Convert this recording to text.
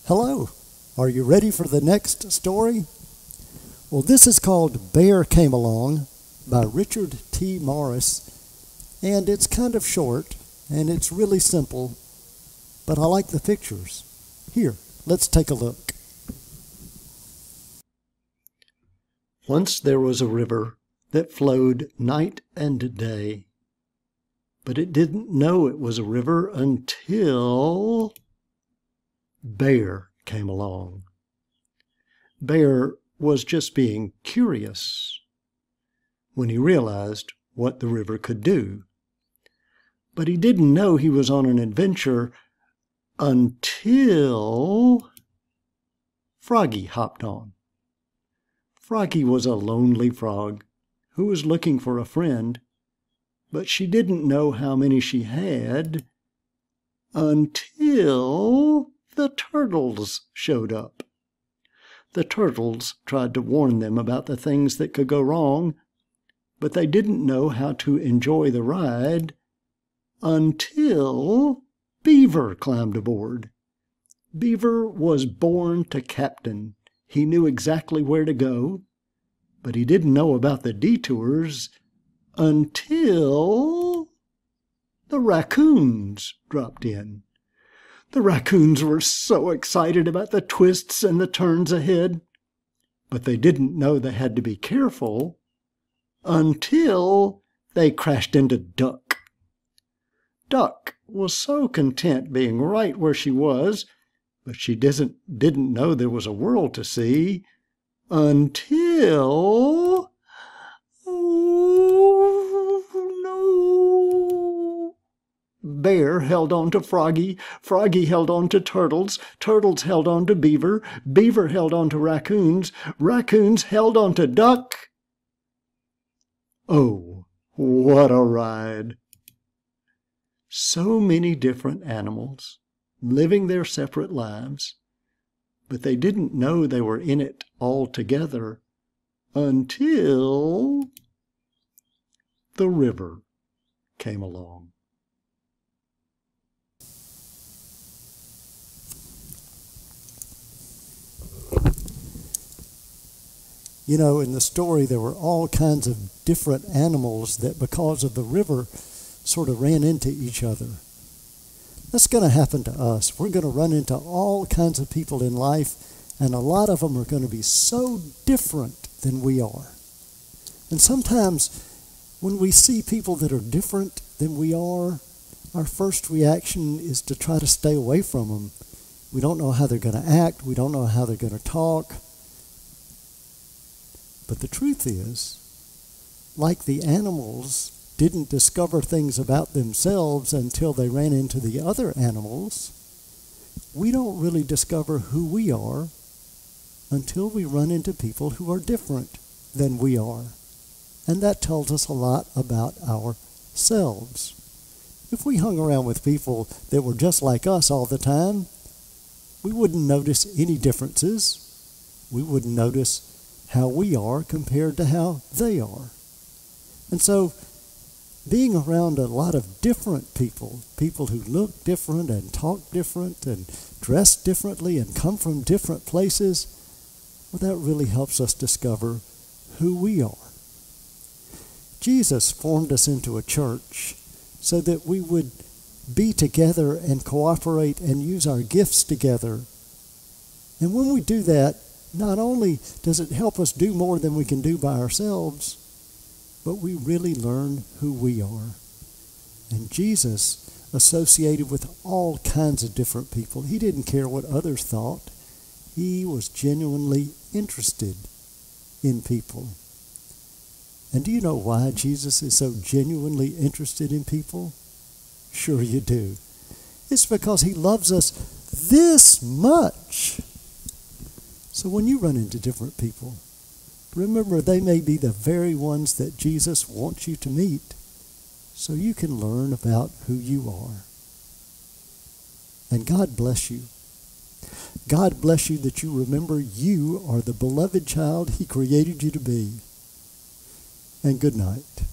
Hello, are you ready for the next story? Well, this is called Bear Came Along by Richard T. Morris, and it's kind of short, and it's really simple, but I like the pictures. Here, let's take a look. Once there was a river that flowed night and day, but it didn't know it was a river until Bear came along. Bear was just being curious when he realized what the river could do. But he didn't know he was on an adventure until Froggy hopped on. Froggy was a lonely frog who was looking for a friend, but she didn't know how many she had until the turtles showed up. The turtles tried to warn them about the things that could go wrong, but they didn't know how to enjoy the ride until Beaver climbed aboard. Beaver was born to captain. He knew exactly where to go, but he didn't know about the detours until the raccoons dropped in. The raccoons were so excited about the twists and the turns ahead, but they didn't know they had to be careful until they crashed into Duck. Duck was so content being right where she was, but she didn't know there was a world to see until... Bear held on to Froggy, Froggy held on to Turtles, Turtles held on to Beaver, Beaver held on to Raccoons, Raccoons held on to Duck. Oh, what a ride! So many different animals living their separate lives, but they didn't know they were in it all together until the river came along. You know, in the story, there were all kinds of different animals that, because of the river, sort of ran into each other. That's going to happen to us. We're going to run into all kinds of people in life, and a lot of them are going to be so different than we are. And sometimes when we see people that are different than we are, our first reaction is to try to stay away from them. We don't know how they're going to act. We don't know how they're going to talk. But the truth is, like the animals didn't discover things about themselves until they ran into the other animals, we don't really discover who we are until we run into people who are different than we are. And that tells us a lot about ourselves. If we hung around with people that were just like us all the time, we wouldn't notice any differences. We wouldn't notice how we are compared to how they are. And so being around a lot of different people, people who look different and talk different and dress differently and come from different places, well, that really helps us discover who we are. Jesus formed us into a church so that we would be together and cooperate and use our gifts together. And when we do that, not only does it help us do more than we can do by ourselves, but we really learn who we are. And Jesus associated with all kinds of different people. He didn't care what others thought. He was genuinely interested in people. And do you know why Jesus is so genuinely interested in people? Sure you do. It's because he loves us this much. So when you run into different people, remember they may be the very ones that Jesus wants you to meet, so you can learn about who you are. And God bless you. God bless you that you remember you are the beloved child he created you to be. And good night.